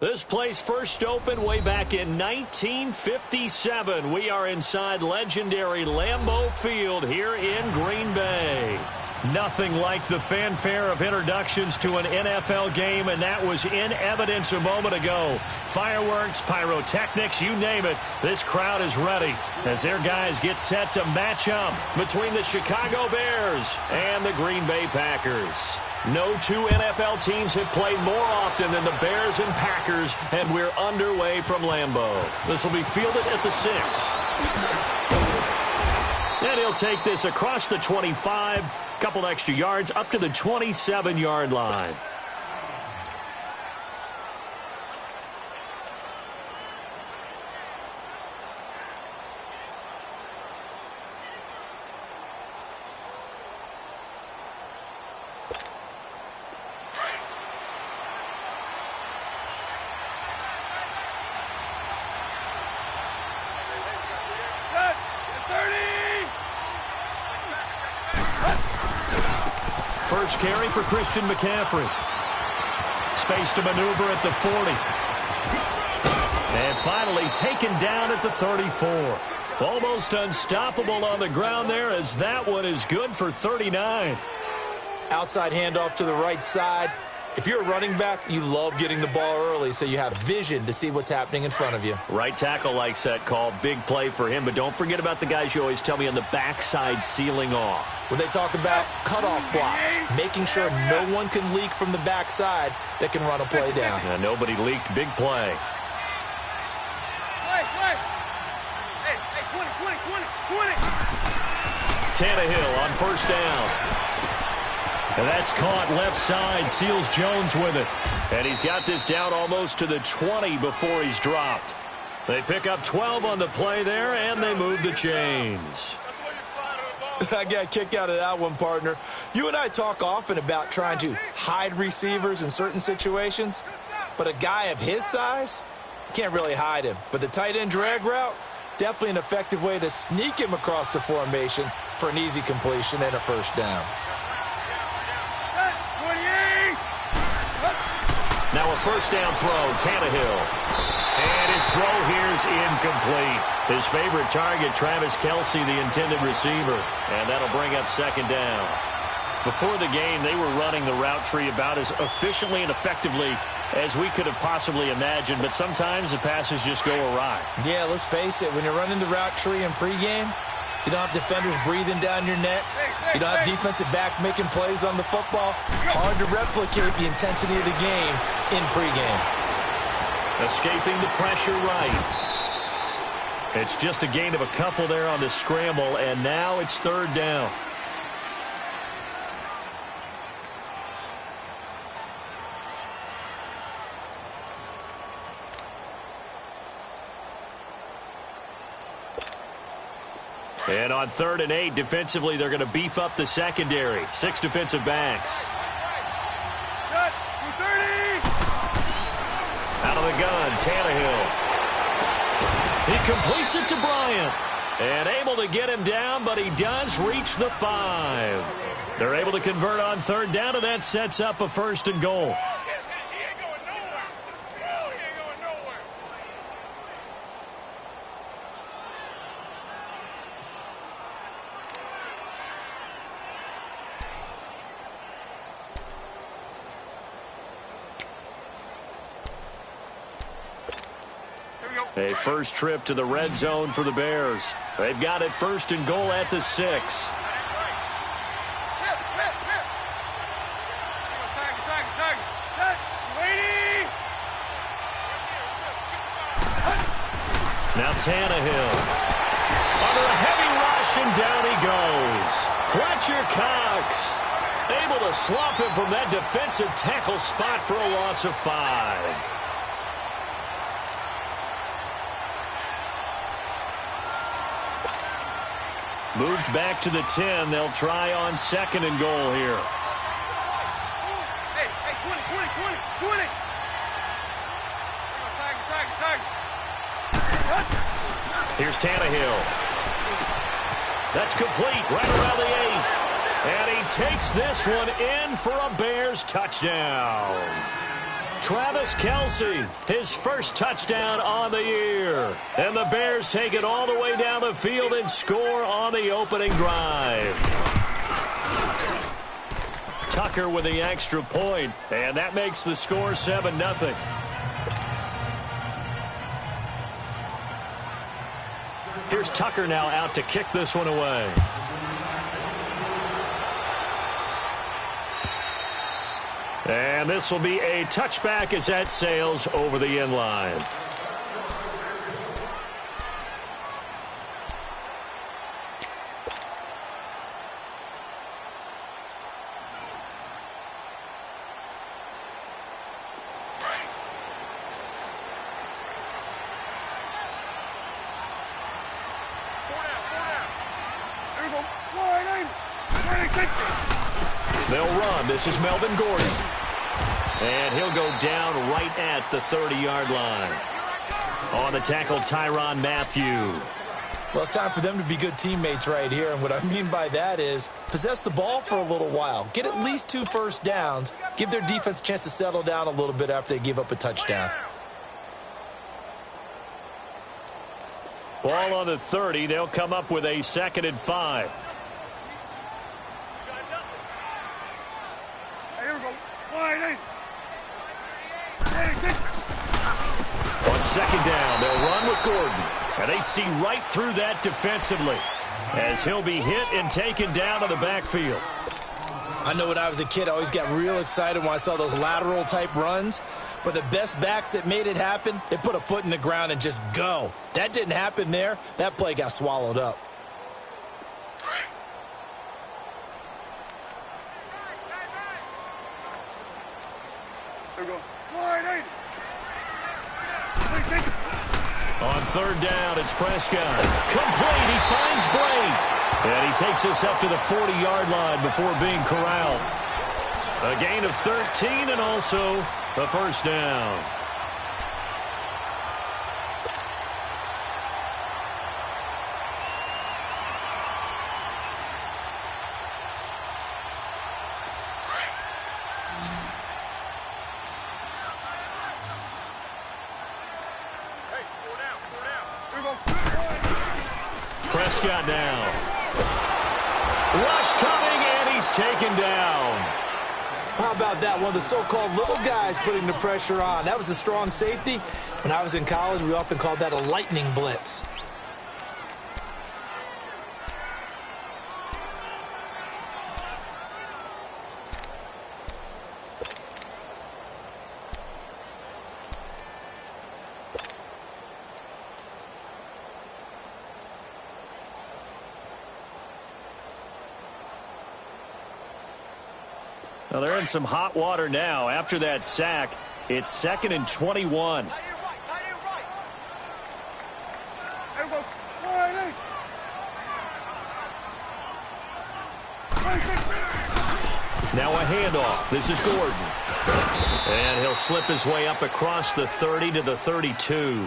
This place first opened way back in 1957. We are inside legendary Lambeau Field here in Green Bay. Nothing like the fanfare of introductions to an NFL game, and that was in evidence a moment ago. Fireworks, pyrotechnics, you name it. This crowd is ready as their guys get set to match up between the Chicago Bears and the Green Bay Packers. No two NFL teams have played more often than the Bears and Packers, and we're underway from Lambeau. This will be fielded at the 6. And he'll take this across the 25, couple extra yards up to the 27-yard line. First carry for Christian McCaffrey. Space to maneuver at the 40. And finally taken down at the 34. Almost unstoppable on the ground there as that one is good for 39. Outside handoff to the right side. If you're a running back, you love getting the ball early so you have vision to see what's happening in front of you. Right tackle likes that call. Big play for him, but don't forget about the guys you always tell me on the backside sealing off. When they talk about cutoff blocks, making sure no one can leak from the backside that can run a play down. Yeah, nobody leaked. Big play. Hey, 20. Tannehill on first down. And that's caught left side. Seals Jones with it. And he's got this down almost to the 20 before he's dropped. They pick up 12 on the play there, and they move the chains. I got a kick out of that one, partner. You and I talk often about trying to hide receivers in certain situations, but a guy of his size, can't really hide him. But the tight end drag route, definitely an effective way to sneak him across the formation for an easy completion and a first down. Now a first down throw, Tannehill. And his throw here's incomplete. His favorite target, Travis Kelce, the intended receiver. And that'll bring up second down. Before the game, they were running the route tree about as efficiently and effectively as we could have possibly imagined. But sometimes the passes just go awry. Yeah, let's face it. When you're running the route tree in pregame, you don't have defenders breathing down your neck. You don't have defensive backs making plays on the football. Hard to replicate the intensity of the game in pregame. Escaping the pressure right. It's just a gain of a couple there on the scramble, and now it's third down. And on 3rd and 8, defensively, they're going to beef up the secondary. 6 defensive backs. Out of the gun, Tannehill. He completes it to Bryant. And able to get him down, but he does reach the 5. They're able to convert on 3rd down, and that sets up a 1st and goal. A first trip to the red zone for the Bears. They've got it 1st and goal at the 6. Now Tannehill. Under a heavy rush, and down he goes. Fletcher Cox able to swap him from that defensive tackle spot for a loss of 5. Moved back to the 10. They'll try on 2nd and goal here. Hey, 20. Here's Tannehill. That's complete right around the 8. And he takes this one in for a Bears touchdown. Travis Kelce, his first touchdown on the year. And the Bears take it all the way down the field and score on the opening drive. Tucker with the extra point, and that makes the score 7-0. Here's Tucker now out to kick this one away. And this will be a touchback as that sails over the end line. They'll run. This is Melvin Gordon. And he'll go down right at the 30-yard line. On the tackle, Tyrann Mathieu. Well, it's time for them to be good teammates right here. And what I mean by that is possess the ball for a little while. Get at least 2 first downs. Give their defense a chance to settle down a little bit after they give up a touchdown. Ball on the 30. They'll come up with a 2nd and 5. Here we go. Wide in. On 2nd down, they'll run with Gordon. And they see right through that defensively as he'll be hit and taken down to the backfield. I know when I was a kid, I always got real excited when I saw those lateral type runs. But the best backs that made it happen, they put a foot in the ground and just go. That didn't happen there. That play got swallowed up. Here we go. Wide in. On 3rd down, it's Prescott. Complete. He finds Blake. And he takes us up to the 40-yard line before being corralled. A gain of 13 and also a first down. Prescott now. Rush coming, and he's taken down. How about that? One of the so-called little guys putting the pressure on. That was a strong safety. When I was in college, we often called that a lightning blitz. Well, they're in some hot water now. After that sack, it's 2nd and 21. Now a handoff. This is Gordon. And he'll slip his way up across the 30 to the 32.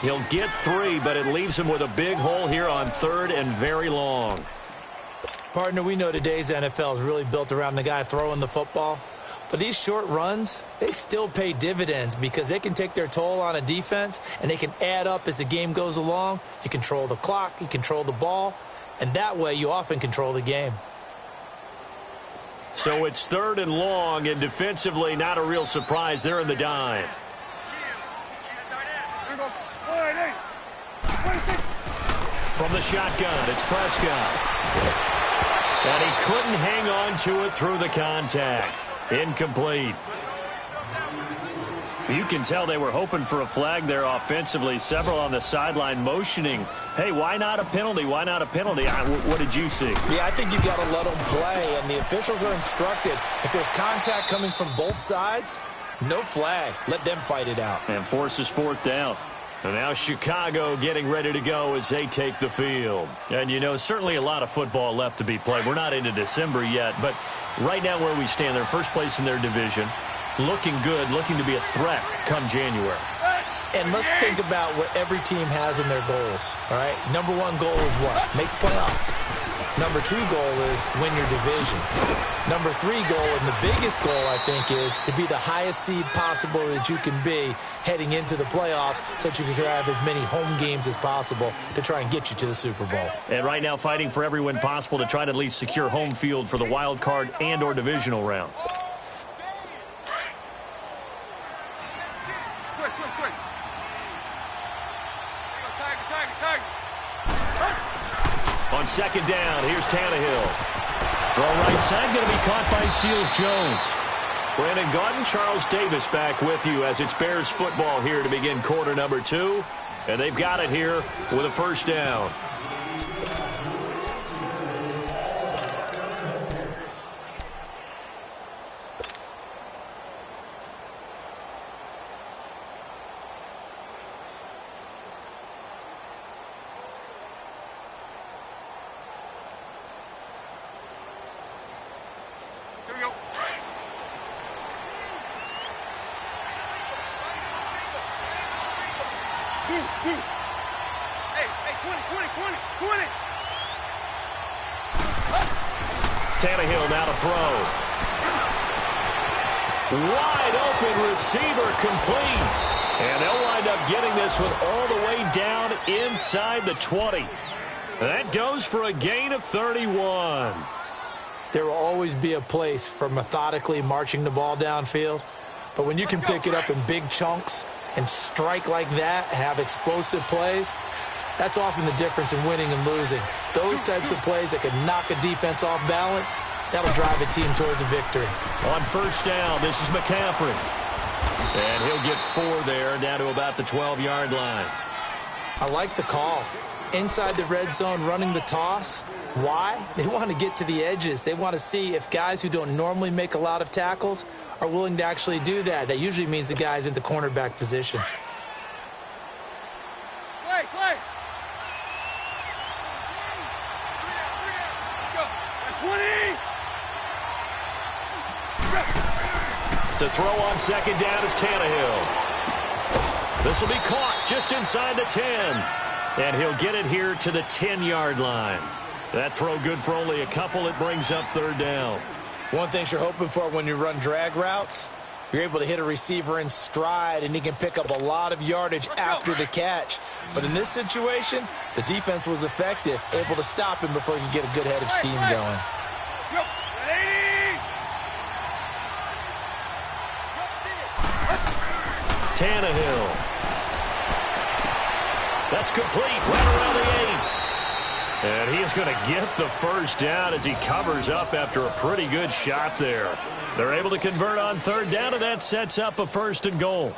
He'll get 3, but it leaves him with a big hole here on 3rd and very long. Partner, we know today's NFL is really built around the guy throwing the football. But these short runs, they still pay dividends because they can take their toll on a defense and they can add up as the game goes along. You control the clock, you control the ball, and that way you often control the game. So it's 3rd and long, and defensively not a real surprise. They're in the dime. From the shotgun, it's Prescott. And he couldn't hang on to it through the contact. Incomplete. You can tell they were hoping for a flag there offensively. Several on the sideline motioning, hey, why not a penalty? Why not a penalty? What did you see? Yeah, I think you've got to let them play, and the officials are instructed. If there's contact coming from both sides, no flag. Let them fight it out. And forces 4th down. And now Chicago getting ready to go as they take the field. And, you know, certainly a lot of football left to be played. We're not into December yet, but right now where we stand, they're first place in their division. Looking good, looking to be a threat come January. And let's think about what every team has in their goals, all right? Number 1 goal is what? Make the playoffs. Number 2 goal is win your division. Number 3 goal, and the biggest goal, I think, is to be the highest seed possible that you can be heading into the playoffs so that you can have as many home games as possible to try and get you to the Super Bowl. And right now fighting for every win possible to try to at least secure home field for the wild card and or divisional round. Quick. Tiger. On second down, here's Tannehill. Throw right side, going to be caught by Seals-Jones. Brandon Gaudin, Charles Davis back with you as it's Bears football here to begin quarter number 2. And they've got it here with a first down. Here we go. Hey, 20. Tannehill now to throw. Wide open receiver complete. And they'll wind up getting this one all the way down inside the 20. That goes for a gain of 31. There will always be a place for methodically marching the ball downfield. But when you can pick it up in big chunks and strike like that, have explosive plays, that's often the difference in winning and losing. Those types of plays that can knock a defense off balance, that'll drive a team towards a victory. On first down, this is McCaffrey. And he'll get 4 there, down to about the 12-yard line. I like the call. Inside the red zone, running the toss. Why? They want to get to the edges. They want to see if guys who don't normally make a lot of tackles are willing to actually do that. That usually means the guy's in the cornerback position. Play. Let's go. 20. To throw on second down is Tannehill. This will be caught just inside the 10. And he'll get it here to the 10-yard line. That throw good for only a couple. It brings up third down. One thing you're hoping for when you run drag routes, you're able to hit a receiver in stride, and he can pick up a lot of yardage after the catch. But in this situation, the defense was effective, able to stop him before he could get a good head of steam going. Tannehill. That's complete right around the 8. And he is going to get the first down as he covers up after a pretty good shot there. They're able to convert on third down, and that sets up a first and goal.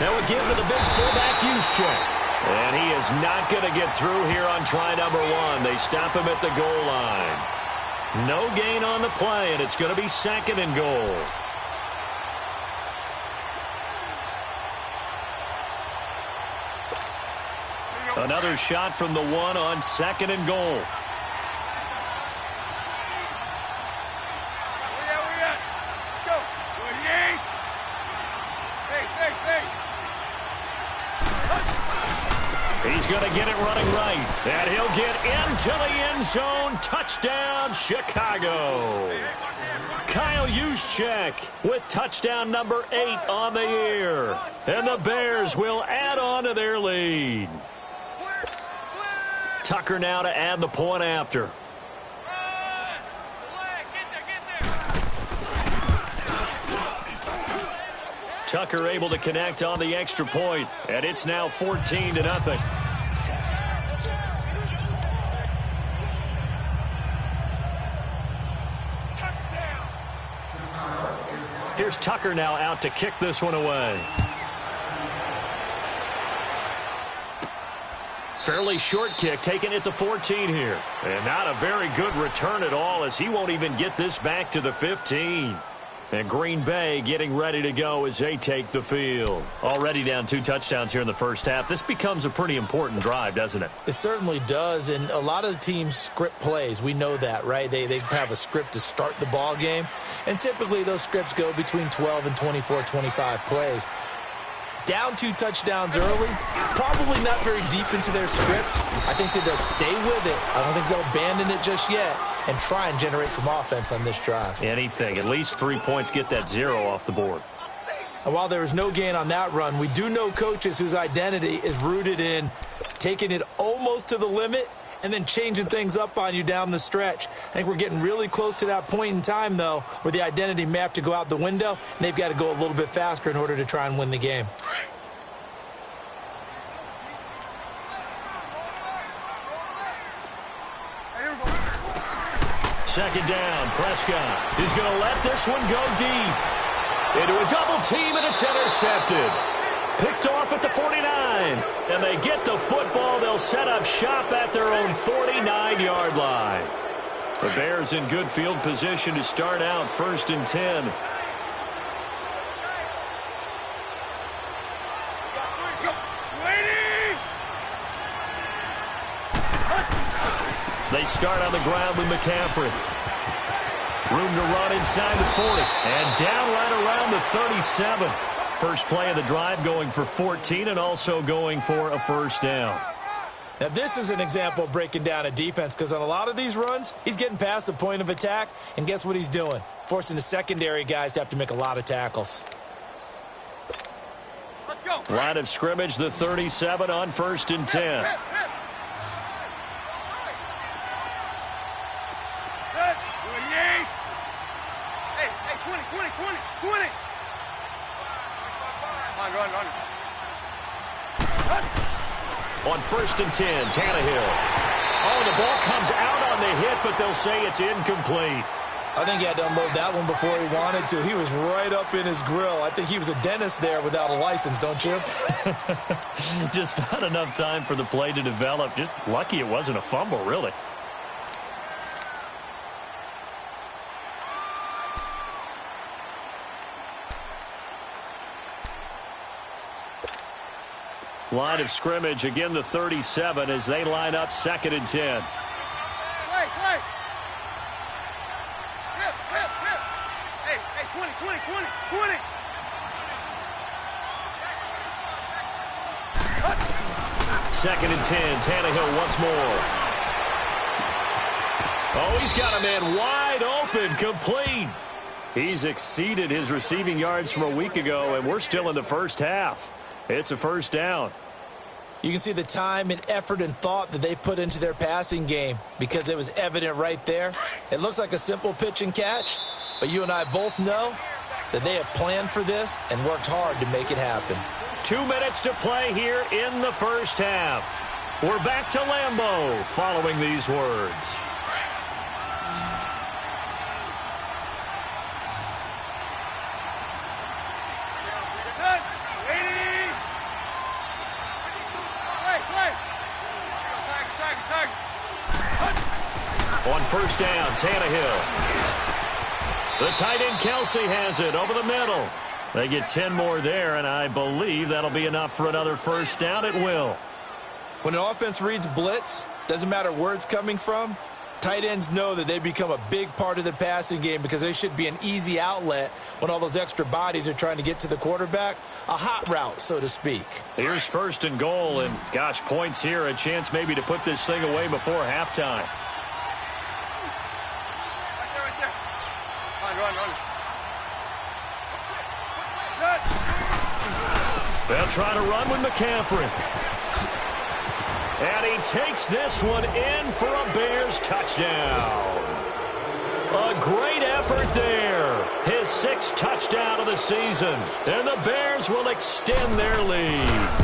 Now again to the big fullback use check. And he is not going to get through here on try number 1. They stop him at the goal line. No gain on the play, and it's going to be second and goal. Another shot from the 1 on second and goal. He's going to get it running right. And he'll get into the end zone. Touchdown, Chicago. Kyle Juszczyk with touchdown number 8 on the year. And the Bears will add on to their lead. Tucker now to add the point after. Tucker able to connect on the extra point, and it's now 14-0. Here's Tucker now out to kick this one away. Fairly short kick, taken at the 14 here. And not a very good return at all, as he won't even get this back to the 15. And Green Bay getting ready to go as they take the field. Already down 2 touchdowns here in the first half. This becomes a pretty important drive, doesn't it? It certainly does, and a lot of the teams script plays. We know that, right? They have a script to start the ball game, and typically those scripts go between 12 and 24, 25 plays. Down 2 touchdowns early, probably not very deep into their script. I think that they'll stay with it. I don't think they'll abandon it just yet and try and generate some offense on this drive. Anything. At least 3 points, get that 0 off the board. And while there was no gain on that run, we do know coaches whose identity is rooted in taking it almost to the limit and then changing things up on you down the stretch. I think we're getting really close to that point in time, though, where the identity may have to go out the window, and they've got to go a little bit faster in order to try and win the game. Second down, Prescott is going to let this one go deep. Into a double team, and it's intercepted. Picked off at the 49, and they get the football. They'll set up shop at their own 49-yard line. The Bears in good field position to start out 1st and 10. They start on the ground with McCaffrey. Room to run inside the 40, and down right around the 37. First play of the drive going for 14 and also going for a first down. Now, this is an example of breaking down a defense because on a lot of these runs, he's getting past the point of attack, and guess what he's doing? Forcing the secondary guys to have to make a lot of tackles. Let's go. Line of scrimmage, the 37 on 1st and 10. Hey, 20. Run. On 1st and 10, Tannehill. Oh, the ball comes out on the hit, but they'll say it's incomplete. I think he had to unload that one before he wanted to. He was right up in his grill. I think he was a dentist there without a license, don't you? Just not enough time for the play to develop. Just lucky it wasn't a fumble, really. Line of scrimmage, again the 37 as they line up 2nd and 10. Play. Hey, 20. 2nd and 10, Tannehill once more. Oh, he's got a man wide open, complete. He's exceeded his receiving yards from a week ago, and we're still in the first half. It's a first down. You can see the time and effort and thought that they put into their passing game because it was evident right there. It looks like a simple pitch and catch, but you and I both know that they have planned for this and worked hard to make it happen. 2 minutes to play here in the first half. We're back to Lambeau following these words. On first down, Tannehill. The tight end Kelsey has it over the middle. They get 10 more there, and I believe that'll be enough for another first down. It will. When an offense reads blitz, doesn't matter where it's coming from, tight ends know that they become a big part of the passing game because they should be an easy outlet when all those extra bodies are trying to get to the quarterback. A hot route, so to speak. Here's 1st and goal, and gosh, points here, a chance maybe to put this thing away before halftime. Run. They'll try to run with McCaffrey. And he takes this one in for a Bears touchdown. A great effort there. His 6th touchdown of the season. And the Bears will extend their lead.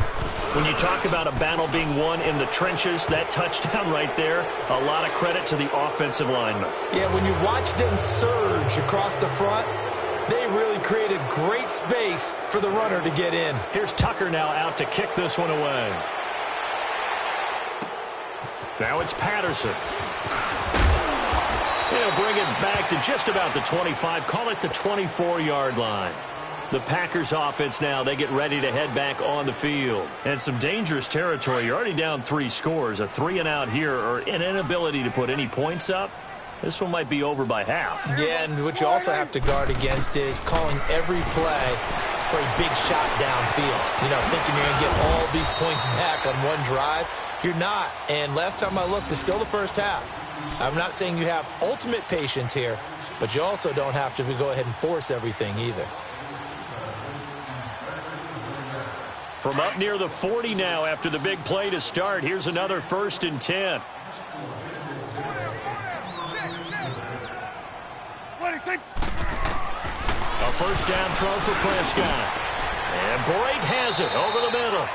When you talk about a battle being won in the trenches, that touchdown right there, a lot of credit to the offensive linemen. Yeah, when you watch them surge across the front, they really created great space for the runner to get in. Here's Tucker now out to kick this one away. Now it's Patterson. They'll bring it back to just about the 25, call it the 24-yard line. The Packers offense now, they get ready to head back on the field. And some dangerous territory. You're already down 3 scores. A 3-and-out here or an inability to put any points up. This one might be over by half. Yeah, and what you also have to guard against is calling every play for a big shot downfield. You know, thinking you're going to get all these points back on one drive. You're not. And last time I looked, it's still the first half. I'm not saying you have ultimate patience here, but you also don't have to go ahead and force everything either. From up near the 40 now after the big play to start, here's another 1st and 10. A first down throw for Prescott. And Brate has it over the middle.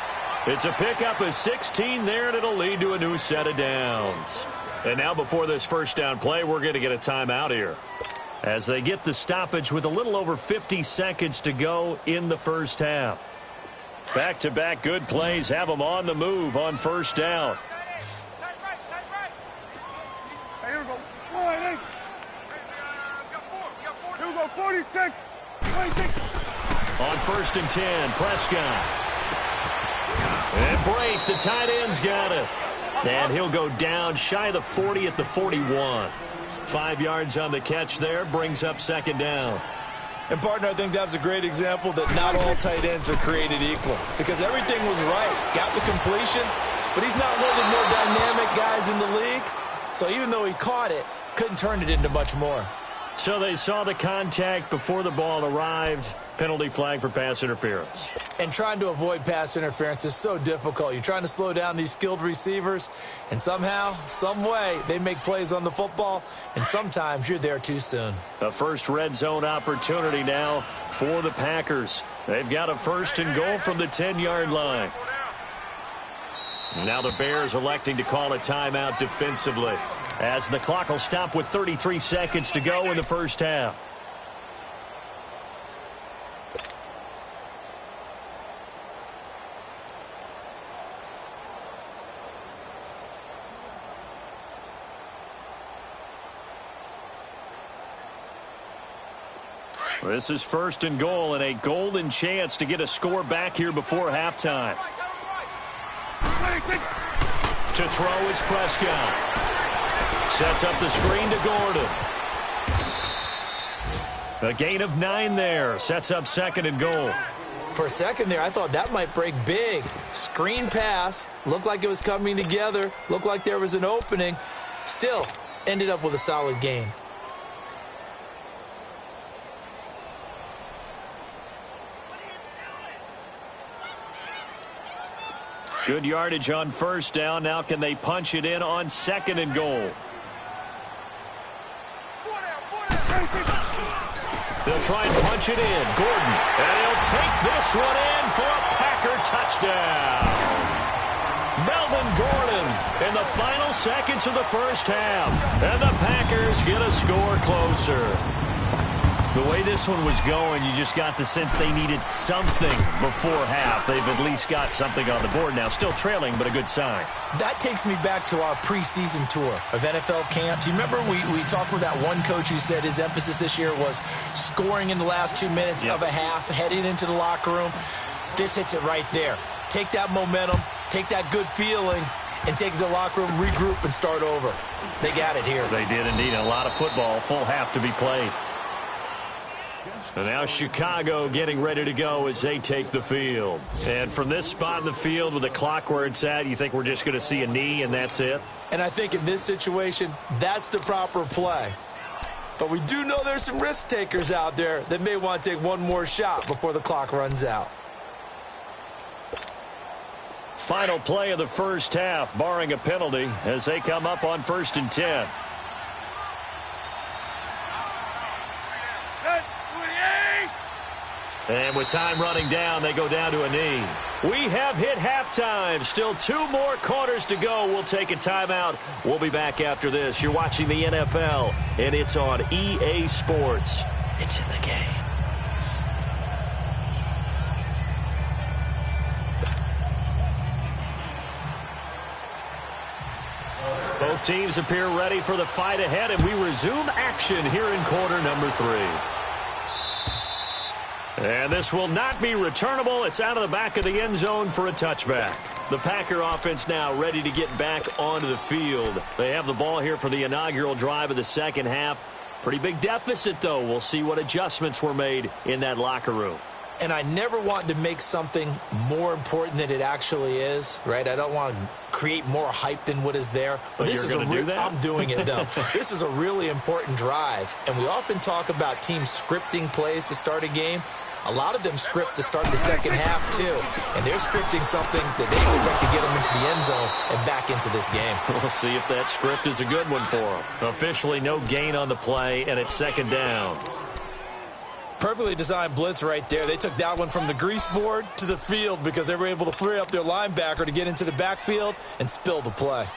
It's a pickup of 16 there, and it'll lead to a new set of downs. And now before this first down play, we're going to get a timeout here, as they get the stoppage with a little over 50 seconds to go in the first half. Back-to-back good plays have them on the move on first down. Hey, here we go. 46. 26. On 1st and 10, Prescott. And Brate, the tight end's got it. And he'll go down shy of the 40 at the 41. 5 yards on the catch there, brings up 2nd down. And, partner, I think that's a great example that not all tight ends are created equal, because everything was right. Got the completion, but he's not one of the more dynamic guys in the league. So even though he caught it, couldn't turn it into much more. So they saw the contact before the ball arrived. Penalty flag for pass interference. And trying to avoid pass interference is so difficult. You're trying to slow down these skilled receivers, and somehow, some way, they make plays on the football, and sometimes you're there too soon. A first red zone opportunity now for the Packers. They've got a 1st and goal from the 10-yard line. Now the Bears electing to call a timeout defensively, as the clock will stop with 33 seconds to go in the first half. This is 1st and goal and a golden chance to get a score back here before halftime. To throw is Prescott. Sets up the screen to Gordon. A gain of 9 there. Sets up 2nd and goal. For a second there, I thought that might break big. Screen pass. Looked like it was coming together. Looked like there was an opening. Still, ended up with a solid gain. Good yardage on first down. Now can they punch it in on 2nd and goal? They'll try and punch it in. Gordon. And he'll take this one in for a Packer touchdown. Melvin Gordon in the final seconds of the first half. And the Packers get a score closer. The way this one was going, you just got the sense they needed something before half. They've at least got something on the board now. Still trailing, but a good sign. That takes me back to our preseason tour of NFL camps. You remember we talked with that one coach who said his emphasis this year was scoring in the last 2 minutes of a half, heading into the locker room. This hits it right there. Take that momentum, take that good feeling, and take it to the locker room, regroup, and start over. They got it here. They did indeed. A lot of football, full half to be played. And now Chicago getting ready to go as they take the field. And from this spot in the field with the clock where it's at, you think we're just going to see a knee and that's it? And I think in this situation, that's the proper play. But we do know there's some risk takers out there that may want to take one more shot before the clock runs out. Final play of the first half, barring a penalty, as they come up on 1st and 10. And with time running down, they go down to a knee. We have hit halftime. Still 2 more quarters to go. We'll take a timeout. We'll be back after this. You're watching the NFL, and it's on EA Sports. It's in the game. Both teams appear ready for the fight ahead, and we resume action here in quarter number 3. And this will not be returnable. It's out of the back of the end zone for a touchback. The Packer offense now ready to get back onto the field. They have the ball here for the inaugural drive of the second half. Pretty big deficit, though. We'll see what adjustments were made in that locker room. And I never want to make something more important than it actually is, right? I don't want to create more hype than what is there. But this you're going to do that? I'm doing it, though. This is a really important drive. And we often talk about teams scripting plays to start a game. A lot of them script to start the second half, too. And they're scripting something that they expect to get them into the end zone and back into this game. We'll see if that script is a good one for them. Officially, no gain on the play, and it's second down. Perfectly designed blitz right there. They took that one from the grease board to the field because they were able to free up their linebacker to get into the backfield and spill the play.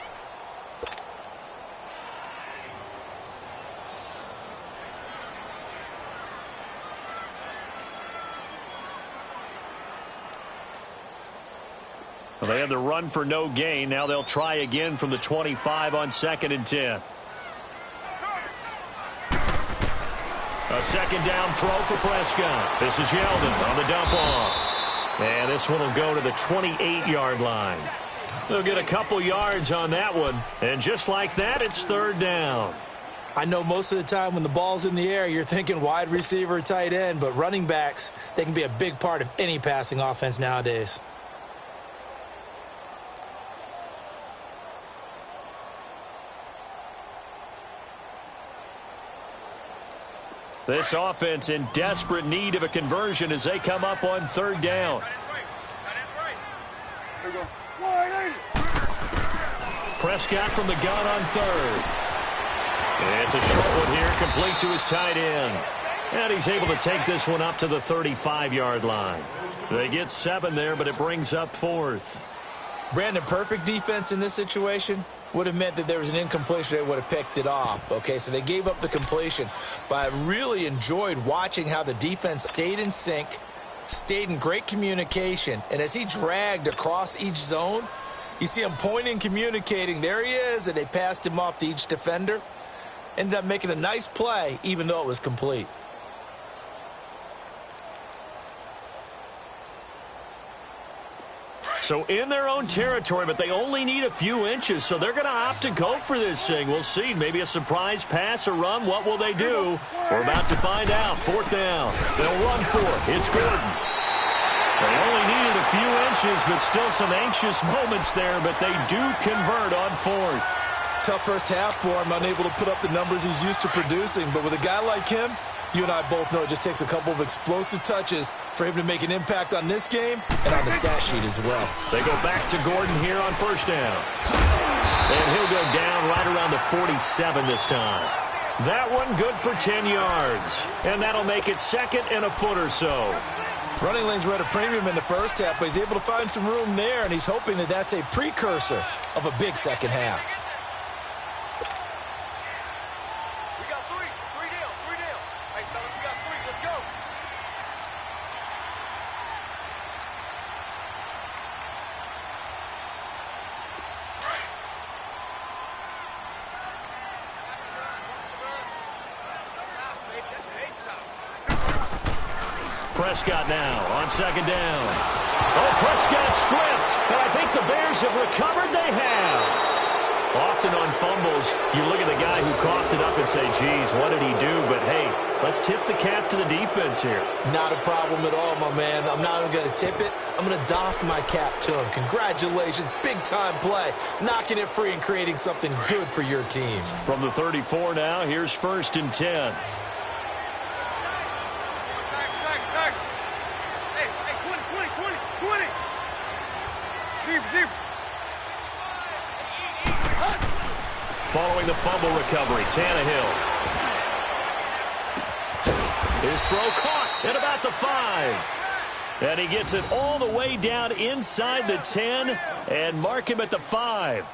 Well, they had the run for no gain. Now they'll try again from the 25 on 2nd and 10. A second down throw for Prescott. This is Yeldon on the dump off. And this one will go to the 28-yard line. They'll get a couple yards on that one. And just like that, it's third down. I know most of the time when the ball's in the air, you're thinking wide receiver, tight end. But running backs, they can be a big part of any passing offense nowadays. This offense in desperate need of a conversion as they come up on third down. Prescott from the gun on third. It's a short one here, complete to his tight end. And he's able to take this one up to the 35-yard line. They get 7 there, but it brings up 4th. Brandon, perfect defense in this situation would have meant that there was an incompletion. They would have picked it off. Okay, so they gave up the completion. But I really enjoyed watching how the defense stayed in sync, stayed in great communication. And as he dragged across each zone, you see him pointing, communicating. There he is, and they passed him off to each defender. Ended up making a nice play, even though it was complete. So in their own territory, but they only need a few inches, so they're going to opt to go for this thing. We'll see. Maybe a surprise pass or run. What will they do? We're about to find out. 4th down. They'll run for it. It's Gordon. They only needed a few inches, but still some anxious moments there, but they do convert on 4th. Tough first half for him, unable to put up the numbers he's used to producing. But with a guy like him, you and I both know it just takes a couple of explosive touches for him to make an impact on this game and on the stat sheet as well. They go back to Gordon here on first down. And he'll go down right around the 47 this time. That one good for 10 yards. And that'll make it 2nd and a foot or so. Running lanes were at a premium in the first half, but he's able to find some room there, and he's hoping that that's a precursor of a big second half. Prescott now on 2nd down. Oh, Prescott stripped. And I think the Bears have recovered. They have. Often on fumbles, you look at the guy who coughed it up and say, geez, what did he do? But, hey, let's tip the cap to the defense here. Not a problem at all, my man. I'm not even going to tip it. I'm going to doff my cap to him. Congratulations. Big-time play. Knocking it free and creating something good for your team. From the 34 now, here's 1st and 10. Following the fumble recovery, Tannehill. His throw caught at about the 5. And he gets it all the way down inside the 10 and mark him at the 5.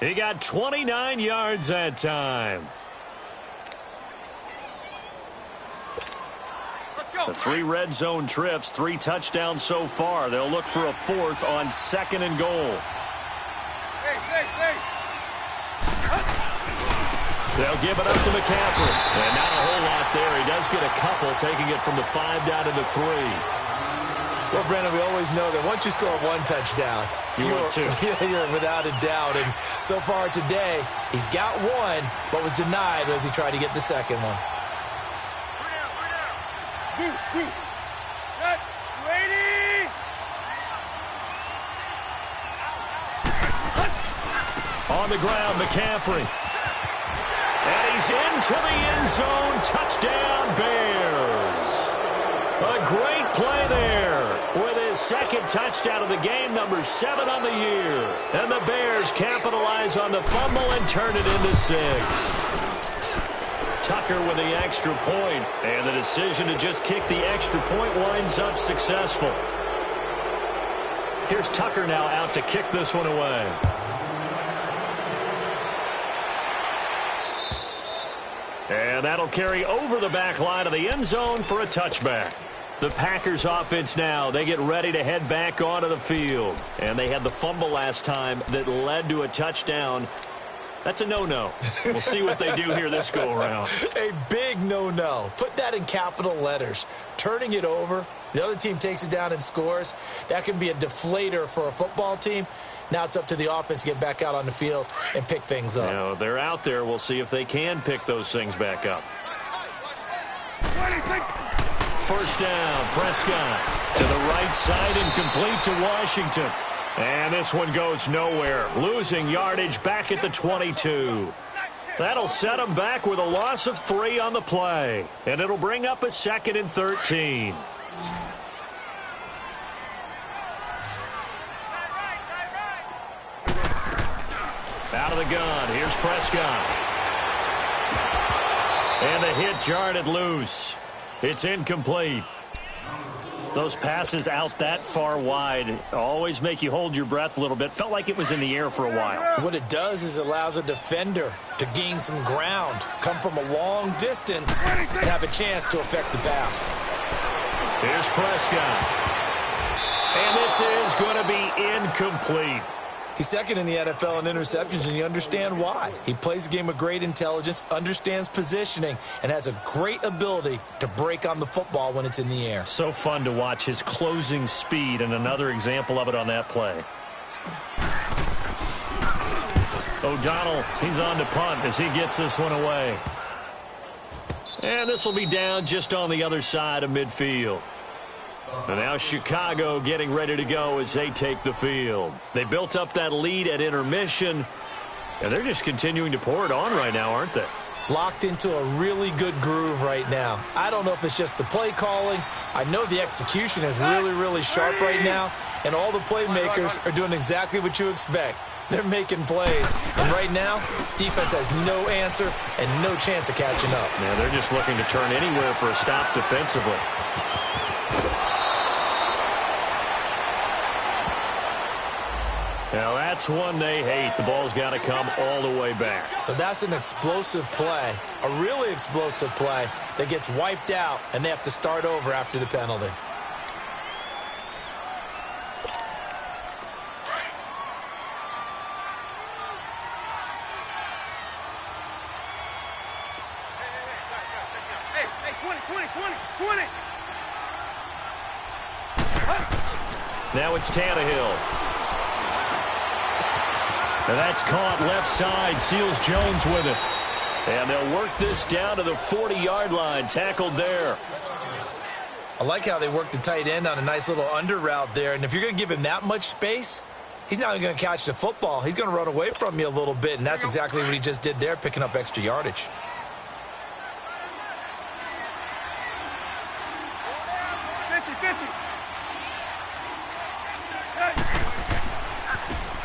He got 29 yards that time. The 3 red zone trips, 3 touchdowns so far. They'll look for a 4th on 2nd and goal. They'll give it up to McCaffrey. And not a whole lot there. He does get a couple, taking it from the 5 down to the 3. Well, Brandon, we always know that once you score one touchdown, you're without a doubt. And so far today, he's got one, but was denied as he tried to get the second one. Set. Ready. On the ground, McCaffrey. And he's into the end zone. Touchdown, Bears. A great play there with his second touchdown of the game, number 7 on the year. And the Bears capitalize on the fumble and turn it into 6. Tucker with the extra point, and the decision to just kick the extra point winds up successful. Here's Tucker now out to kick this one away. And that'll carry over the back line of the end zone for a touchback. The Packers offense now, they get ready to head back onto the field. And they had the fumble last time that led to a touchdown. That's a no-no. We'll see what they do here this go-around. A big no-no. Put that in capital letters. Turning it over, the other team takes it down and scores. That can be a deflator for a football team. Now it's up to the offense to get back out on the field and pick things up. Now, they're out there. We'll see if they can pick those things back up. First down, Prescott to the right side, incomplete to Washington. And this one goes nowhere. Losing yardage back at the 22. That'll set them back with a loss of 3 on the play. And it'll bring up a 2nd and 13. Out of the gun. Here's Prescott. And the hit jarred it loose. It's incomplete. Those passes out that far wide always make you hold your breath a little bit. Felt like it was in the air for a while. What it does is allows a defender to gain some ground, come from a long distance, and have a chance to affect the pass. Here's Prescott. And this is going to be incomplete. He's second in the NFL in interceptions, and you understand why. He plays a game of great intelligence, understands positioning, and has a great ability to break on the football when it's in the air. So fun to watch his closing speed, and another example of it on that play. O'Donnell, he's on to punt as he gets this one away. And this will be down just on the other side of midfield. And now Chicago getting ready to go as they take the field. They built up that lead at intermission, and they're just continuing to pour it on right now, aren't they? Locked into a really good groove right now. I don't know if it's just the play calling. I know the execution is really, really sharp right now, and all the playmakers are doing exactly what you expect. They're making plays, and right now, defense has no answer and no chance of catching up. Yeah, they're just looking to turn anywhere for a stop defensively. Now, that's one they hate. The ball's got to come all the way back. So that's an explosive play, a really explosive play that gets wiped out, and they have to start over after the penalty. Hey, 20. Now it's Tannehill. And that's caught left side. Seals Jones with it. And they'll work this down to the 40-yard line. Tackled there. I like how they work the tight end on a nice little under route there. And if you're going to give him that much space, he's not going to catch the football. He's going to run away from you a little bit. And that's exactly what he just did there, picking up extra yardage.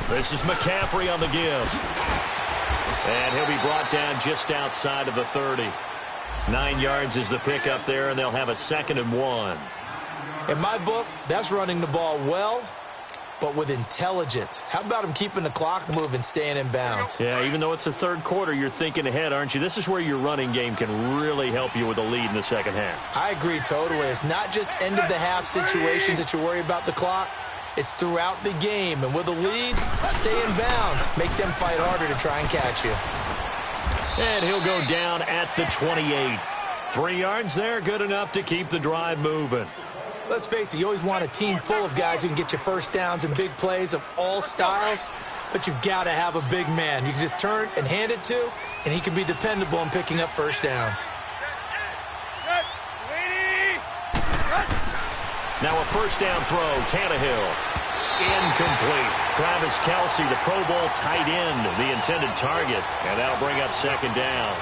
This is McCaffrey on the give. And he'll be brought down just outside of the 30. 9 yards is the pickup there, and they'll have a 2nd and 1. In my book, that's running the ball well, but with intelligence. How about him keeping the clock moving, staying in bounds? Yeah, even though it's the third quarter, you're thinking ahead, aren't you? This is where your running game can really help you with a lead in the second half. I agree totally. It's not just end-of-the-half situations that you worry about the clock. It's throughout the game. And with a lead, stay in bounds. Make them fight harder to try and catch you. And he'll go down at the 28. 3 yards there, good enough to keep the drive moving. Let's face it, you always want a team full of guys who can get you first downs and big plays of all styles, but you've got to have a big man you can just turn and hand it to, and he can be dependable in picking up first downs. Now a first down throw, Tannehill. Incomplete. Travis Kelce, the Pro Bowl tight end, the intended target, and that'll bring up second down.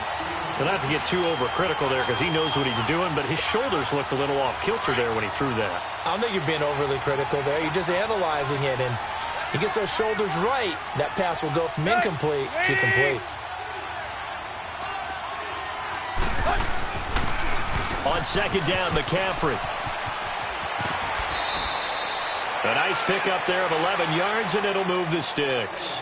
Well, not to get too overcritical there because he knows what he's doing, but his shoulders looked a little off kilter there when he threw that. I don't think you're being overly critical there. You're just analyzing it, and he gets those shoulders right. That pass will go from incomplete to complete. On second down, McCaffrey. A nice pickup there of 11 yards, and it'll move the sticks.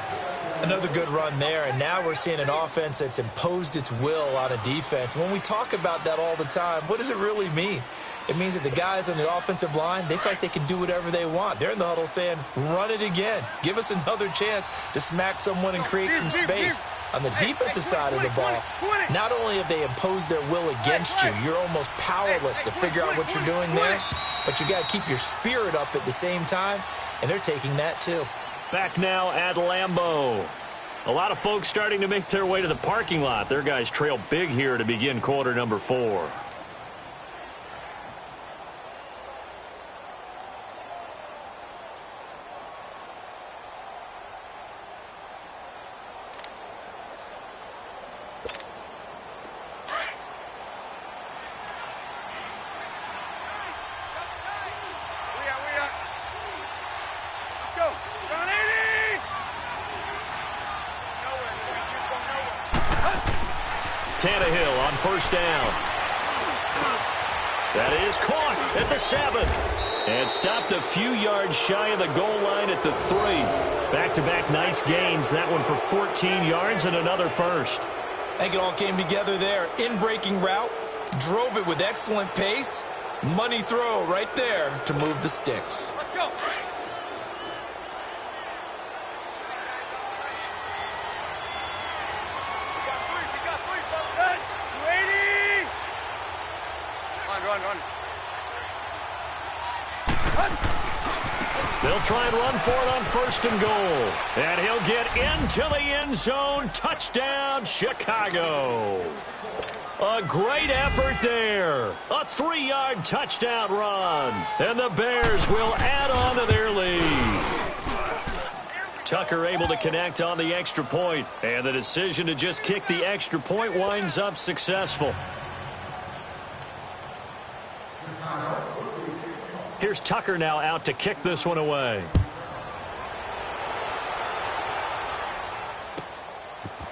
Another good run there, and now we're seeing an offense that's imposed its will on a defense. When we talk about that all the time, what does it really mean? It means that the guys on the offensive line, they feel like they can do whatever they want. They're in the huddle saying, run it again. Give us another chance to smack someone and create some space. On the defensive side of the ball, not only have they imposed their will against you, you're almost powerless to figure out what you're doing there, but you got to keep your spirit up at the same time, and they're taking that too. Back now at Lambeau. A lot of folks starting to make their way to the parking lot. Their guys trail big here to begin quarter number 4. Tannehill on first down. That is caught at the 7. And stopped a few yards shy of the goal line at the 3. Back-to-back nice gains. That one for 14 yards and another first. I think it all came together there. In-breaking route, drove it with excellent pace. Money throw right there to move the sticks. Let's go. They'll try and run for it on first and goal. And he'll get into the end zone. Touchdown, Chicago. A great effort there. A 3-yard touchdown run. And the Bears will add on to their lead. Tucker able to connect on the extra point. And the decision to just kick the extra point winds up successful. Here's Tucker now out to kick this one away.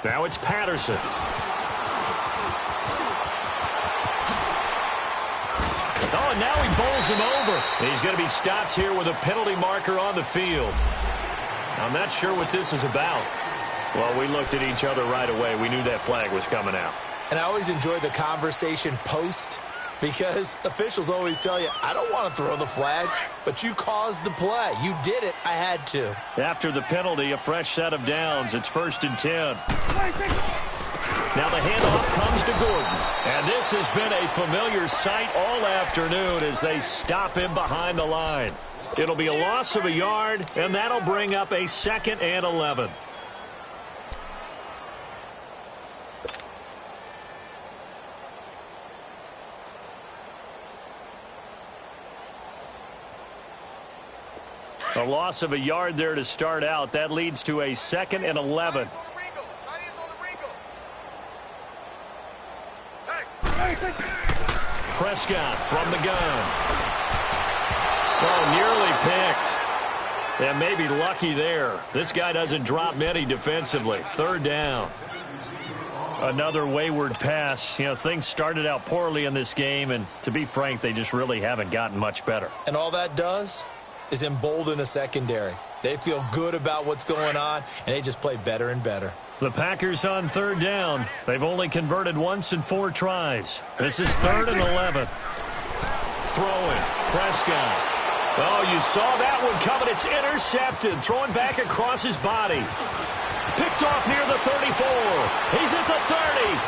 Now it's Patterson. Oh, and now he bowls him over. He's going to be stopped here with a penalty marker on the field. I'm not sure what this is about. Well, we looked at each other right away. We knew that flag was coming out. And I always enjoy the conversation post, because officials always tell you, I don't want to throw the flag, but you caused the play. You did it. I had to. After the penalty, a fresh set of downs. It's 1st and 10. Now the handoff comes to Gordon. And this has been a familiar sight all afternoon as they stop him behind the line. It'll be a loss of a yard, and that'll bring up a 2nd and 11. A loss of a yard there to start out. That leads to a 2nd and 11. Prescott from the gun. Oh, nearly picked. And maybe lucky there. This guy doesn't drop many defensively. 3rd down. Another wayward pass. You know, things started out poorly in this game, and to be frank, they just really haven't gotten much better. And all that does is embolden a secondary. They feel good about what's going on, and they just play better and better. The Packers on 3rd down. They've only converted once in 4 tries. This is 3rd and 11. Throwing. Prescott. Oh, you saw that one coming. It's intercepted. Throwing back across his body. Picked off near the 34. He's at the 30.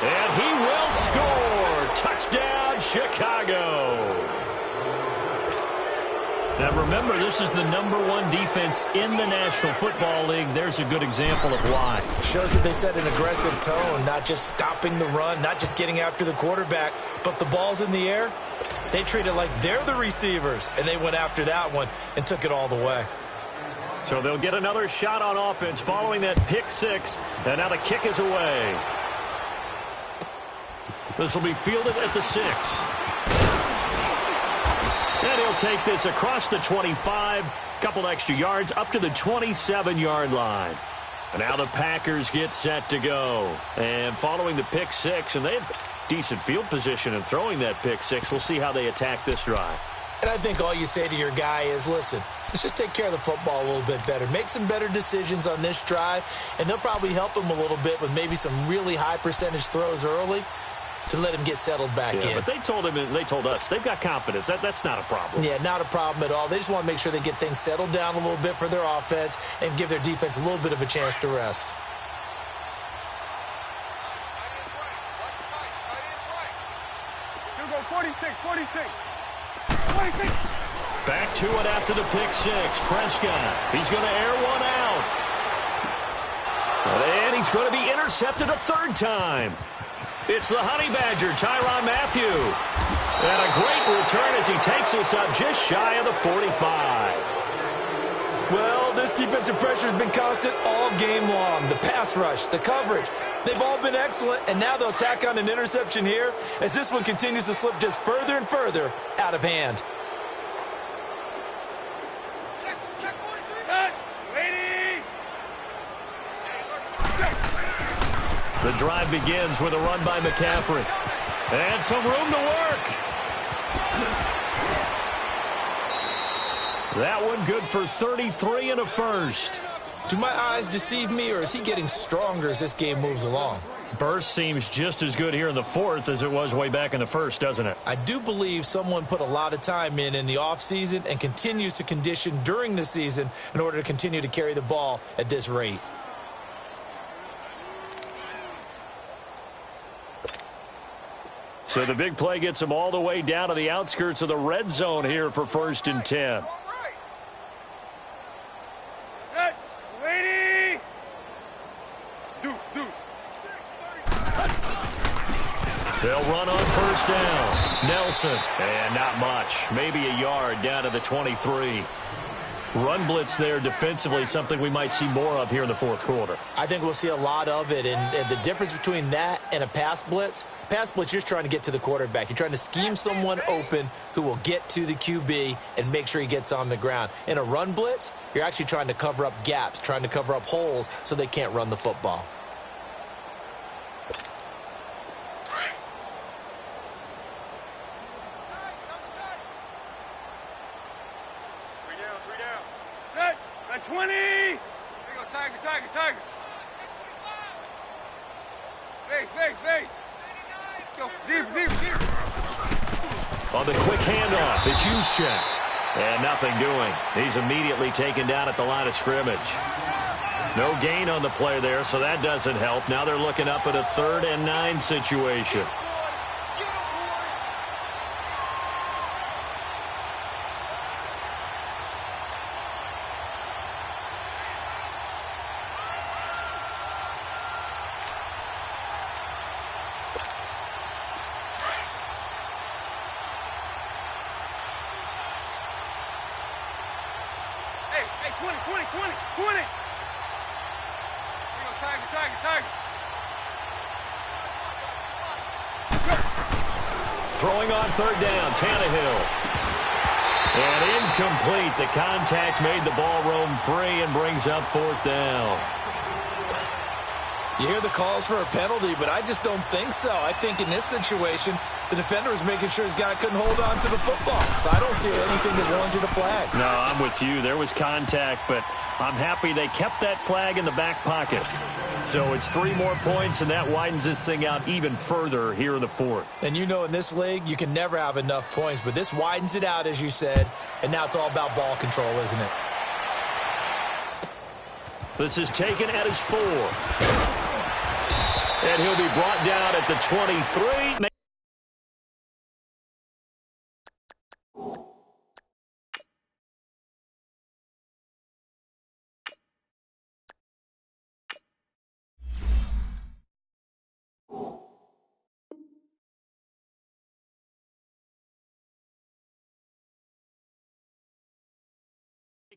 And he will score. Touchdown, Chicago. Now, remember, this is the #1 defense in the National Football League. There's a good example of why. Shows that they set an aggressive tone, not just stopping the run, not just getting after the quarterback, but the ball's in the air. They treat it like they're the receivers, and they went after that one and took it all the way. So they'll get another shot on offense following that pick six, and now the kick is away. This will be fielded at the 6. And he'll take this across the 25, couple extra yards up to the 27-yard line. And now the Packers get set to go. And following the pick six, and they have decent field position in throwing that pick six. We'll see how they attack this drive. And I think all you say to your guy is, listen, let's just take care of the football a little bit better. Make some better decisions on this drive, and they'll probably help him a little bit with maybe some really high percentage throws early to let him get settled back in. But they told him and they told us they've got confidence. That's not a problem. Yeah, not a problem at all. They just want to make sure they get things settled down a little bit for their offense and give their defense a little bit of a chance to rest. You go 46. Back to it after the pick six. Prescott, he's going to air one out. And he's going to be intercepted a third time. It's the Honey Badger, Tyrann Mathieu. And a great return as he takes us up just shy of the 45. Well, this defensive pressure has been constant all game long. The pass rush, the coverage, they've all been excellent, and now they'll tack on an interception here as this one continues to slip just further and further out of hand. The drive begins with a run by McCaffrey. And some room to work. That one good for 33 and a first. Do my eyes deceive me, or is he getting stronger as this game moves along? Burst seems just as good here in the fourth as it was way back in the first, doesn't it? I do believe someone put a lot of time in the offseason and continues to condition during the season in order to continue to carry the ball at this rate. So the big play gets him all the way down to the outskirts of the red zone here for 1st and 10. They'll run on 1st down. Nelson, and not much. Maybe a yard down to the 23. Run blitz there defensively, something we might see more of here in the fourth quarter. I think we'll see a lot of it, and the difference between that and a pass blitz, you're just trying to get to the quarterback. You're trying to scheme someone open who will get to the QB and make sure he gets on the ground. In a run blitz, you're actually trying to cover up gaps, trying to cover up holes so they can't run the football. Set. At 20. There you go, Tiger. Base. Go. Zero. On the quick handoff, it's Juszczyk. And nothing doing. He's immediately taken down at the line of scrimmage. No gain on the play there, so that doesn't help. Now they're looking up at a 3rd and 9 situation. Hey, 20. There you go, Tiger. Throwing on 3rd down, Tannehill. And incomplete. The contact made the ball roam free and brings up 4th down. You hear the calls for a penalty, but I just don't think so. I think in this situation, the defender was making sure his guy couldn't hold on to the football. So I don't see anything that warranted a flag. No, I'm with you. There was contact, but I'm happy they kept that flag in the back pocket. So it's 3 more points, and that widens this thing out even further here in the fourth. And you know in this league, you can never have enough points, but this widens it out, as you said, and now it's all about ball control, isn't it? This is taken at his 4. And he'll be brought down at the 23.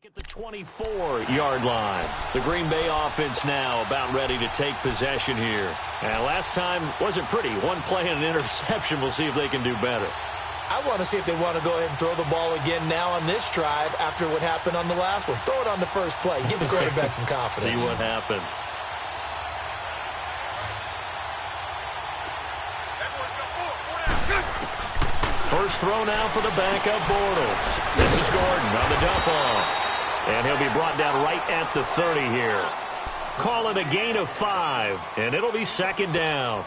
At the 24-yard line. The Green Bay offense now about ready to take possession here. And last time wasn't pretty. One play and an interception. We'll see if they can do better. I want to see if they want to go ahead and throw the ball again now on this drive after what happened on the last one. Throw it on the first play. Give the quarterback some confidence. See what happens. First throw now for the backup Bortles. This is Gordon on the dump off. And he'll be brought down right at the 30 here. Call it a gain of 5, and it'll be second down.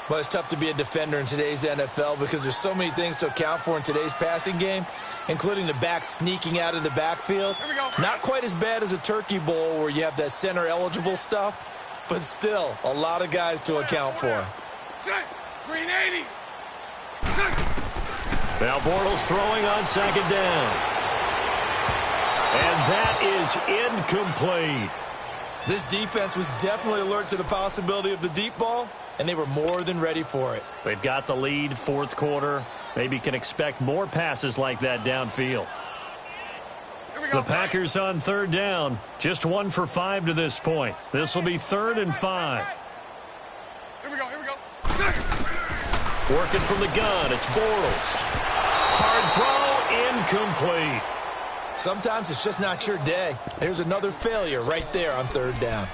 Well, it's tough to be a defender in today's NFL because there's so many things to account for in today's passing game, including the back sneaking out of the backfield. Not quite as bad as a Turkey Bowl where you have that center-eligible stuff, but still a lot of guys to account for. Green 80. Now Bortles throwing on second down. And that is incomplete. This defense was definitely alert to the possibility of the deep ball, and they were more than ready for it. They've got the lead, fourth quarter. Maybe can expect more passes like that downfield. The Packers on third down. Just 1 for 5 to this point. This will be 3rd and 5. Here we go. Working from the gun, it's Bortles. Hard throw, incomplete. Sometimes it's just not your day. There's another failure right there on third down.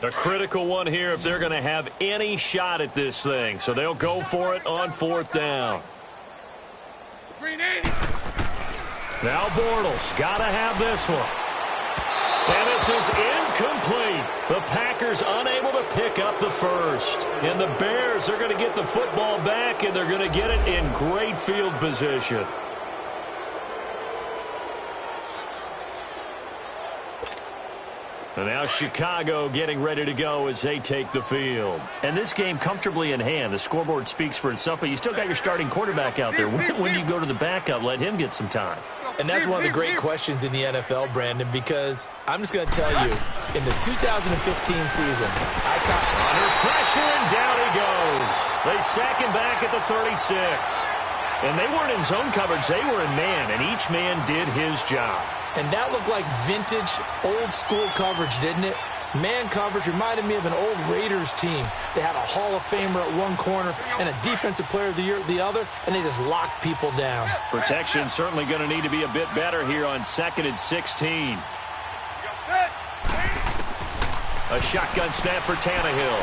A critical one here if they're going to have any shot at this thing. So they'll go for it on 4th down. Now Bortles, got to have this one. And this is incomplete. The Packers unable to pick up the first. And the Bears are going to get the football back, and they're going to get it in great field position. And now Chicago getting ready to go as they take the field. And this game comfortably in hand. The scoreboard speaks for itself, but you still got your starting quarterback out there. When do you go to the backup, let him get some time? And that's one of the great questions in the NFL, Brandon, because I'm just going to tell you, in the 2015 season, I caught under pressure, and down he goes. They sack him back at the 36. And they weren't in zone coverage. They were in man, and each man did his job. And that looked like vintage, old-school coverage, didn't it? Man coverage reminded me of an old Raiders team. They had a Hall of Famer at one corner and a Defensive Player of the Year at the other, and they just locked people down. Protection certainly going to need to be a bit better here on 2nd and 16. A shotgun snap for Tannehill.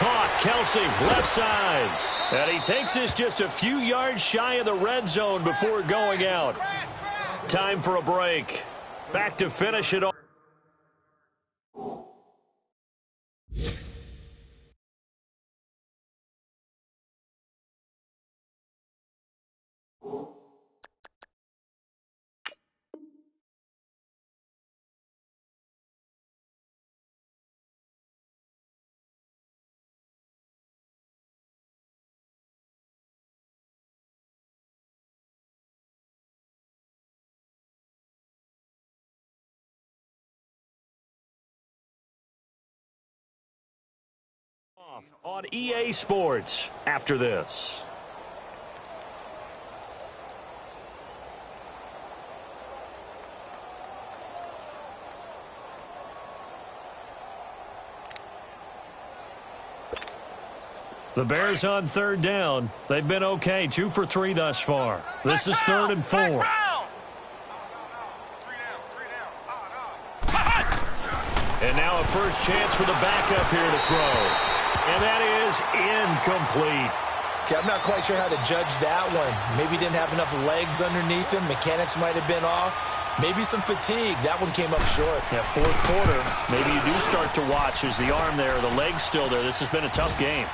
Caught, Kelsey, left side. And he takes this just a few yards shy of the red zone before going out. Time for a break. Back to finish it off. On EA Sports after this. The Bears on third down. They've been okay, 2 for 3 thus far. This is 3rd and 4. And now a first chance for the backup here to throw. And that is incomplete. Okay, I'm not quite sure how to judge that one. Maybe he didn't have enough legs underneath him. Mechanics might have been off. Maybe some fatigue. That one came up short. Yeah, fourth quarter, maybe you do start to watch. Is the arm there, the leg's still there. This has been a tough game.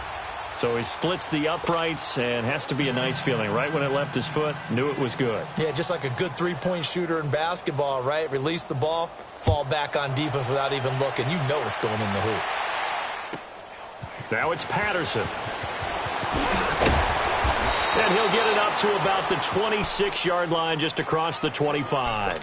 So he splits the uprights and has to be a nice feeling. Right when it left his foot, knew it was good. Yeah, just like a good three-point shooter in basketball, right? Release the ball, fall back on defense without even looking. You know it's going in the hoop. Now it's Patterson. And he'll get it up to about the 26-yard line, just across the 25.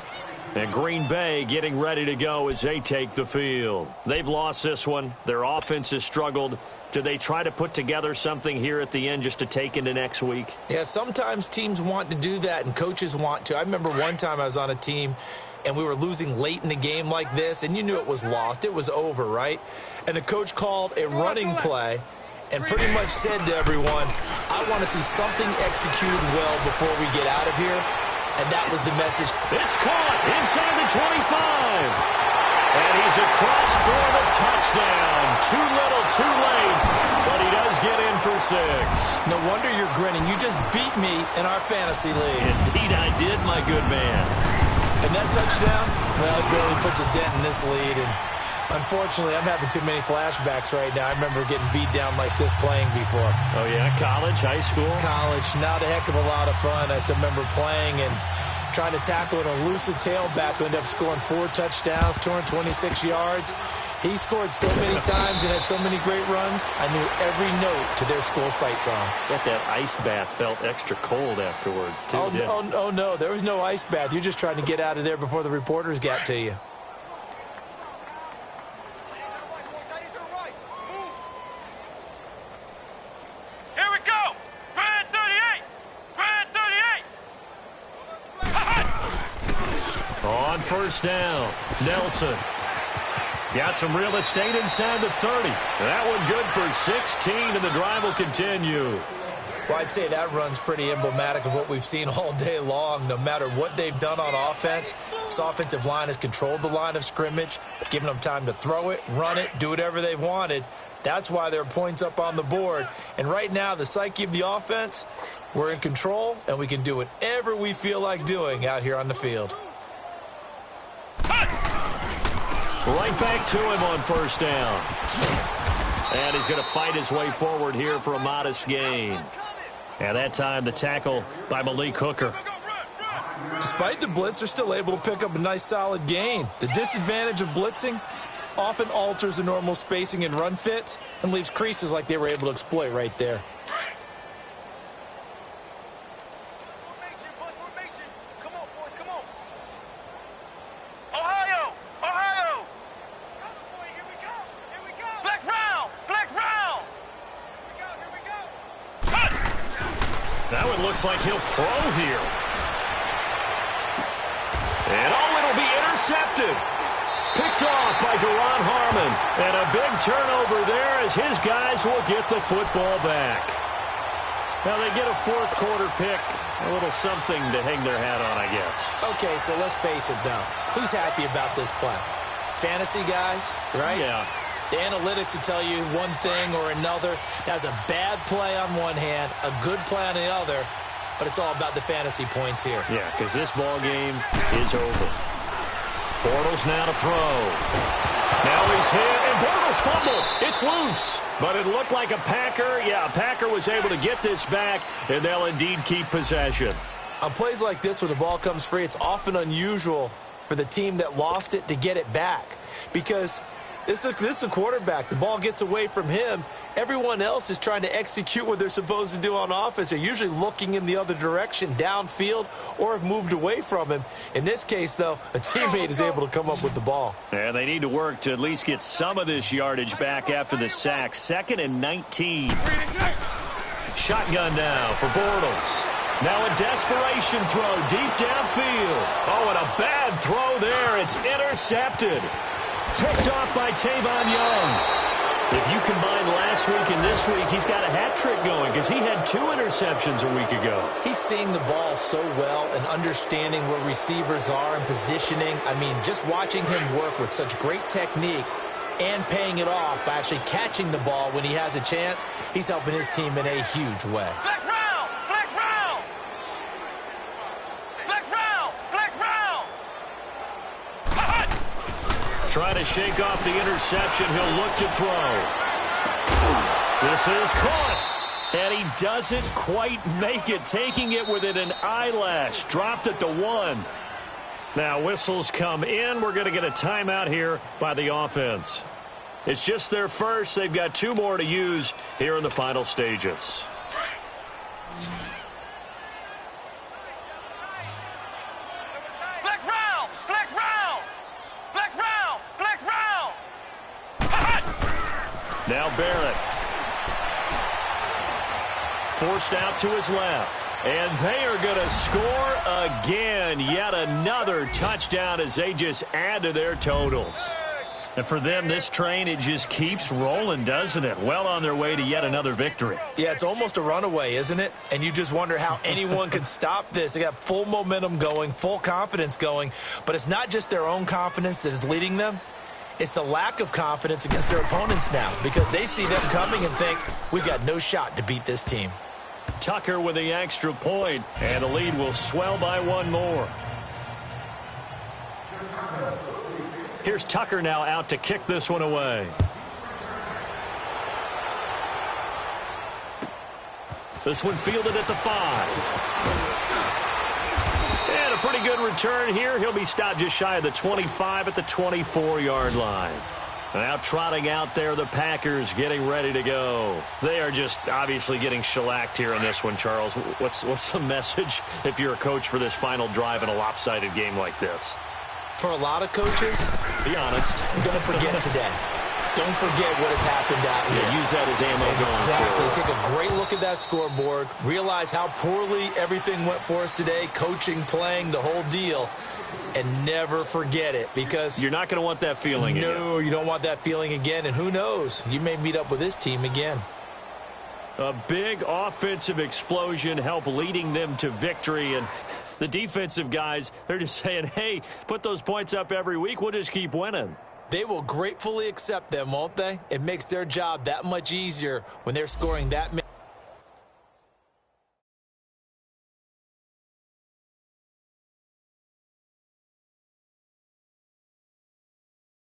And Green Bay getting ready to go as they take the field. They've lost this one. Their offense has struggled. Do they try to put together something here at the end just to take into next week? Yeah, sometimes teams want to do that and coaches want to. I remember one time I was on a team and we were losing late in the game like this, and you knew it was lost. It was over, right? And the coach called a running play and pretty much said to everyone, I want to see something executed well before we get out of here. And that was the message. It's caught inside the 25. And he's across for the touchdown. Too little, too late. But he does get in for 6. No wonder you're grinning. You just beat me in our fantasy league. Indeed I did, my good man. And that touchdown, well, it really puts a dent in this lead. And unfortunately, I'm having too many flashbacks right now. I remember getting beat down like this playing before. Oh, yeah? College, high school? College. Not a heck of a lot of fun. I still remember playing and trying to tackle an elusive tailback who ended up scoring 4 touchdowns, 226 yards. He scored so many times and had so many great runs, I knew every note to their school's fight song. Bet that ice bath felt extra cold afterwards, too. Oh, no, there was no ice bath. You're just trying to get out of there before the reporters got to you. On first down, Nelson. Got some real estate inside the 30. That one good for 16, and the drive will continue. Well, I'd say that run's pretty emblematic of what we've seen all day long. No matter what they've done on offense, this offensive line has controlled the line of scrimmage, giving them time to throw it, run it, do whatever they've wanted. That's why there are points up on the board. And right now, the psyche of the offense, we're in control, and we can do whatever we feel like doing out here on the field. Right back to him on first down. And he's going to fight his way forward here for a modest gain. And that time, the tackle by Malik Hooker. Despite the blitz, they're still able to pick up a nice, solid gain. The disadvantage of blitzing often alters the normal spacing and run fits and leaves creases like they were able to exploit right there. That one looks like he'll throw here. And it'll be intercepted. Picked off by Duron Harmon. And a big turnover there as his guys will get the football back. Now they get a fourth quarter pick. A little something to hang their hat on, I guess. Okay, so let's face it, though. Who's happy about this play? Fantasy guys, right? Yeah. The analytics will tell you one thing or another. That's a bad play on one hand, a good play on the other, but it's all about the fantasy points here. Yeah, because this ball game is over. Bortles now to throw. Now he's hit, and Bortles fumbled. It's loose, but it looked like a Packer. Yeah, a Packer was able to get this back, and they'll indeed keep possession. On plays like this where the ball comes free, it's often unusual for the team that lost it to get it back because this is the quarterback. The ball gets away from him. Everyone else is trying to execute what they're supposed to do on offense. They're usually looking in the other direction, downfield, or have moved away from him. In this case, though, a teammate is able to come up with the ball. And they need to work to at least get some of this yardage back after the sack. 2nd and 19. Shotgun now for Bortles. Now a desperation throw deep downfield. Oh, and a bad throw there. It's intercepted. Picked off by Tavon Young. If you combine last week and this week, he's got a hat trick going because he had 2 interceptions a week ago. He's seeing the ball so well and understanding where receivers are and positioning. I mean, just watching him work with such great technique and paying it off by actually catching the ball when he has a chance, he's helping his team in a huge way. Flex round! Flex round! Flex round! Flex round! Trying to shake off the interception. He'll look to throw. This is caught. And he doesn't quite make it, taking it within an eyelash. Dropped at the 1. Now whistles come in. We're going to get a timeout here by the offense. It's just their first. They've got 2 more to use here in the final stages. Flex round! Flex round! Flex round! Flex round! Now Barrett. Forced out to his left. And they are going to score again. Yet another touchdown as they just add to their totals. And for them, this train, it just keeps rolling, doesn't it? Well on their way to yet another victory. Yeah, it's almost a runaway, isn't it? And you just wonder how anyone could stop this. They got full momentum going, full confidence going. But it's not just their own confidence that is leading them. It's the lack of confidence against their opponents now, because they see them coming and think, we've got no shot to beat this team. Tucker with the extra point, and the lead will swell by 1 more. Here's Tucker now out to kick this one away. This one fielded at the 5. And a pretty good return here. He'll be stopped just shy of the 25 at the 24-yard line. Now trotting out there, the Packers getting ready to go. They are just obviously getting shellacked here in this one, Charles. What's the message if you're a coach for this final drive in a lopsided game like this? For a lot of coaches, be honest, don't forget today. Don't forget what has happened out here. Yeah, use that as ammo going forward. Exactly. Take a great look at that scoreboard. Realize how poorly everything went for us today. Coaching, playing, the whole deal. And never forget it, because you're not going to want that feeling again. No, you don't want that feeling again. And who knows? You may meet up with this team again. A big offensive explosion helped leading them to victory. And the defensive guys, they're just saying, hey, put those points up every week. We'll just keep winning. They will gratefully accept them, won't they? It makes their job that much easier when they're scoring that many.